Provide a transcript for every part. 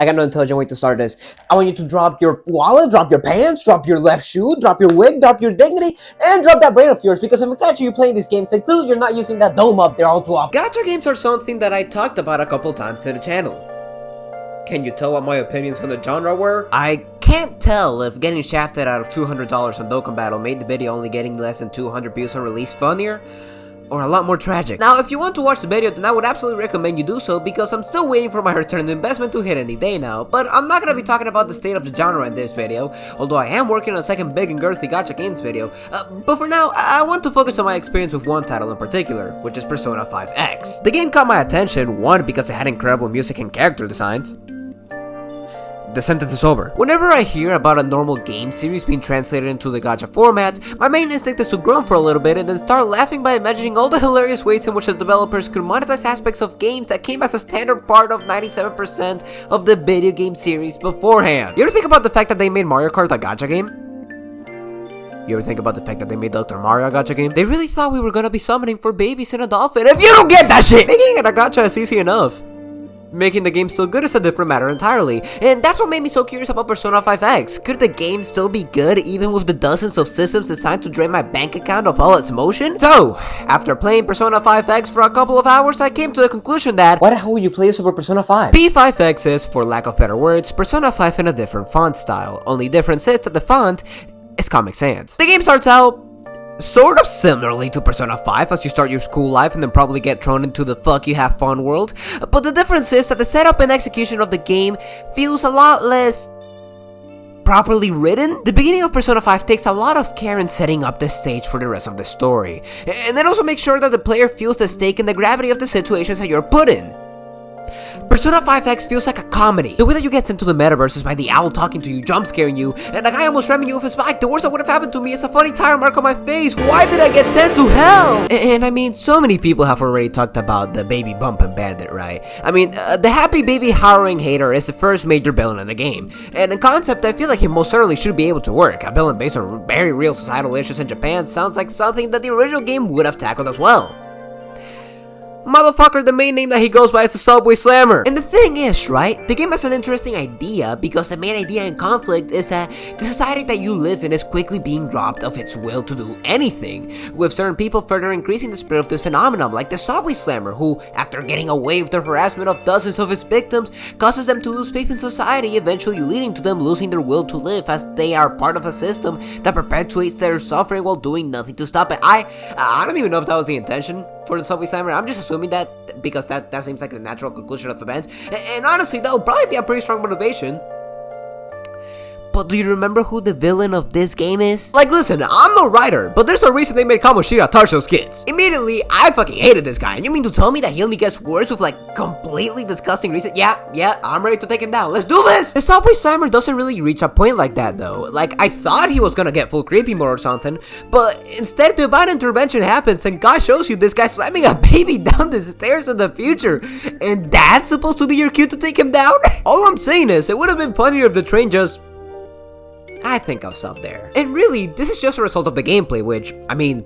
I got no intelligent way to start this. I want you to drop your wallet, drop your pants, drop your left shoe, drop your wig, drop your dignity, and drop that brain of yours, because if I catch you playing these games, then clearly you're not using that dome up there all too often. Gacha games are something that I talked about a couple times in the channel. Can you tell what my opinions on the genre were? I can't tell if getting shafted out of $200 on Dokkan Battle made the video only getting less than 200 views on release funnier, or a lot more tragic. Now, if you want to watch the video, then I would absolutely recommend you do so, because I'm still waiting for my return on investment to hit any day now. But I'm not gonna be talking about the state of the genre in this video, although I am working on a second big and girthy gacha games video. But for now, I want to focus on my experience with one title in particular, which is Persona 5X. The game caught my attention, one, because it had incredible music and character designs. The sentence is over. Whenever I hear about a normal game series being translated into the gacha format, my main instinct is to groan for a little bit and then start laughing by imagining all the hilarious ways in which the developers could monetize aspects of games that came as a standard part of 97% of the video game series beforehand. You ever think about the fact that they made Mario Kart a gacha game? You ever think about the fact that they made Dr. Mario a gacha game? They really thought we were gonna be summoning for babies in a dolphin. If you don't get that shit! Making it a gacha is easy enough. Making the game still good is a different matter entirely, and that's what made me so curious about Persona 5X. Could the game still be good even with the dozens of systems designed to drain my bank account of all its motion? So, after playing Persona 5X for a couple of hours, I came to the conclusion that Why the hell would you play this over Persona 5? P5X is, for lack of better words, Persona 5 in a different font style. Only difference is that the font is Comic Sans. The game starts out sort of similarly to Persona 5, as you start your school life and then probably get thrown into the fuck you have fun world, but the difference is that the setup and execution of the game feels a lot less properly written. The beginning of Persona 5 takes a lot of care in setting up the stage for the rest of the story, and then also makes sure that the player feels the stake and the gravity of the situations that you're put in. Persona 5X feels like a comedy. The way that you get sent to the metaverse is by the owl talking to you, jump scaring you, and the guy almost ramming you with his bike. The worst that would have happened to me is a funny tire mark on my face. Why did I get sent to hell? And I mean, so many people have already talked about the baby bumping bandit, right? I mean, the happy baby harrowing hater is the first major villain in the game, and in concept, I feel like it most certainly should be able to work. A villain based on very real societal issues in Japan sounds like something that the original game would have tackled as well. Motherfucker, the main name that he goes by is the Subway Slammer. And the thing is, right, the game has an interesting idea, because the main idea in conflict is that the society that you live in is quickly being robbed of its will to do anything, with certain people further increasing the spread of this phenomenon, like the Subway Slammer, who, after getting away with the harassment of dozens of his victims, causes them to lose faith in society, eventually leading to them losing their will to live, as they are part of a system that perpetuates their suffering while doing nothing to stop it. I don't even know if that was the intention for the Subway Slammer. I'm just assuming that, because that seems like the natural conclusion of events, and honestly, that would probably be a pretty strong motivation. But do you remember who the villain of this game is? Like, listen, I'm no writer, but there's a reason they made Kamoshida touch those kids. Immediately, I fucking hated this guy, and you mean to tell me that he only gets worse with, like, completely disgusting reasons? Yeah, I'm ready to take him down. Let's do this! The Subway Slammer doesn't really reach a point like that, though. Like, I thought he was gonna get full creepy mode or something, but instead, divine intervention happens, and God shows you this guy slamming a baby down the stairs in the future, and that's supposed to be your cue to take him down? All I'm saying is, it would have been funnier if the train just... I think I'll stop there. And really, this is just a result of the gameplay, which, I mean,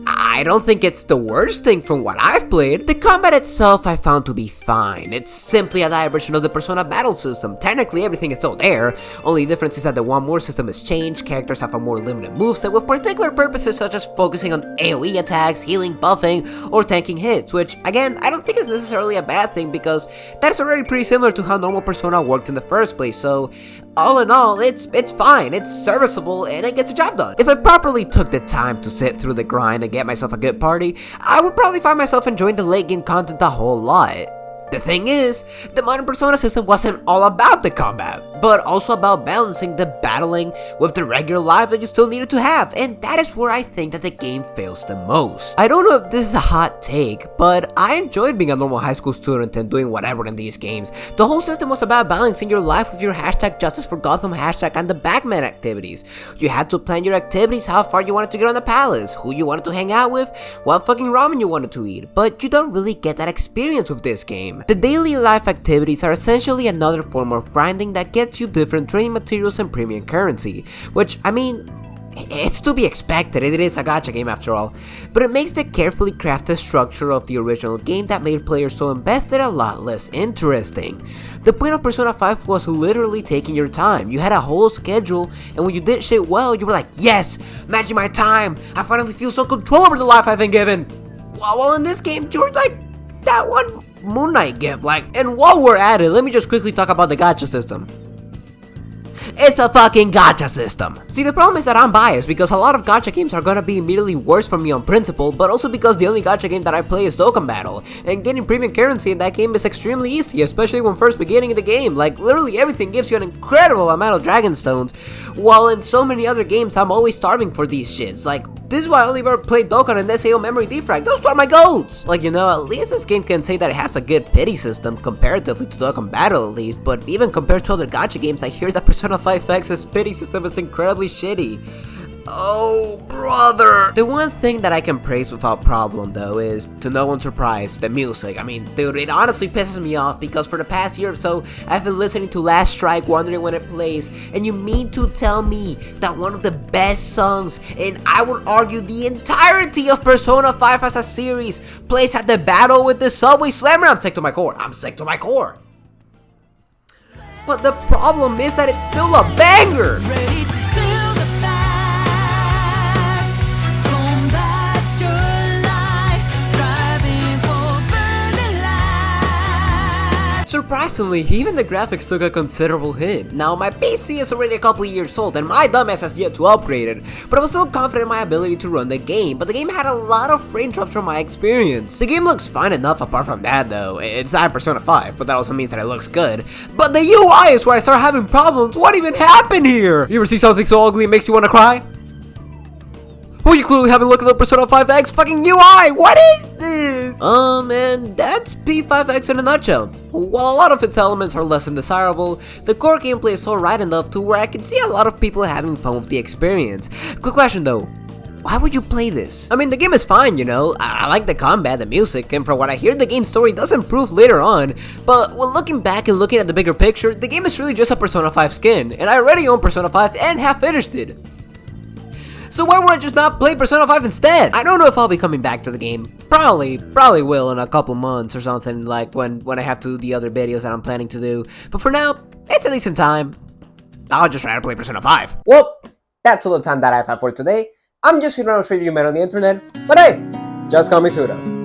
I don't think it's the worst thing from what I've played. The combat itself I found to be fine. It's simply a diversion of the Persona battle system. Technically, everything is still there. Only difference is that the One More system has changed. Characters have a more limited moveset with particular purposes such as focusing on AoE attacks, healing, buffing, or tanking hits, which, again, I don't think is necessarily a bad thing, because that's already pretty similar to how normal Persona worked in the first place. So, all in all, it's fine, it's serviceable, and it gets the job done. If I properly took the time to sit through the grind and get myself a good party, I would probably find myself enjoying the late game content a whole lot. The thing is, the modern Persona system wasn't all about the combat, but also about balancing the battling with the regular life that you still needed to have, and that is where I think that the game fails the most. I don't know if this is a hot take, but I enjoyed being a normal high school student and doing whatever in these games. The whole system was about balancing your life with your hashtag Justice for Gotham hashtag and the Batman activities. You had to plan your activities, how far you wanted to get on the palace, who you wanted to hang out with, what fucking ramen you wanted to eat, but you don't really get that experience with this game. The daily life activities are essentially another form of grinding that gets you different training materials and premium currency, which, I mean, It's to be expected, it is a gacha game after all, but it makes the carefully crafted structure of the original game that made players so invested a lot less interesting. The point of Persona 5 was literally taking your time. You had a whole schedule, and when you did shit well, you were like, yes, managing my time, I finally feel some control over the life I've been given. While in this game, George, like, that one Moon Knight gift, like, and while we're at it, let me just quickly talk about the gacha system. It's a fucking gacha system. See, the problem is that I'm biased because a lot of gacha games are gonna be immediately worse for me on principle, but also because the only gacha game that I play is Dokkan Battle, and getting premium currency in that game is extremely easy, especially when first beginning in the game. Like, literally everything gives you an incredible amount of Dragon Stones, while in so many other games I'm always starving for these shits. Like, this is why I only ever played Dokkan and SAO Memory Defrag. Those are my goats! Like, you know, at least this game can say that it has a good pity system comparatively to Dokkan Battle at least, but even compared to other gacha games, I hear that Persona 5X's pity system is incredibly shitty. Oh, brother! The one thing that I can praise without problem, though, is, to no one's surprise, the music. I mean, dude, it honestly pisses me off because for the past year or so, I've been listening to Last Strike, wondering when it plays, and you mean to tell me that one of the best songs, and I would argue the entirety of Persona 5 as a series, plays at the battle with the Subway Slammer? I'm sick to my core. I'm sick to my core. But the problem is that it's still a banger! Ready to seal the past, combat your life, driving for burning light. Surprisingly, even the graphics took a considerable hit. Now, my PC is already a couple years old and my dumbass has yet to upgrade it, but I was still confident in my ability to run the game, but the game had a lot of frame drops from my experience. The game looks fine enough apart from that though. It's not Persona 5, but that also means that it looks good. But the UI is where I start having problems. What even happened here? You ever see something so ugly it makes you want to cry? Oh, you clearly haven't looked at the Persona 5X fucking UI! What is this? And that's P5X in a nutshell. While a lot of its elements are less than desirable, the core gameplay is alright enough to where I can see a lot of people having fun with the experience. Quick question though, why would you play this? I mean, the game is fine, you know, I like the combat, the music, and from what I hear, the game's story does improve later on, but when looking back and looking at the bigger picture, the game is really just a Persona 5 skin, and I already own Persona 5 and have finished it. So why would I just not play Persona 5 instead? I don't know if I'll be coming back to the game. Probably will in a couple months or something, like when I have to do the other videos that I'm planning to do. But for now, it's a decent time. I'll just try to play Persona 5. Well, that's all the time that I've had for today. I'm just here to show you met on the internet, but hey, just call me Tudo.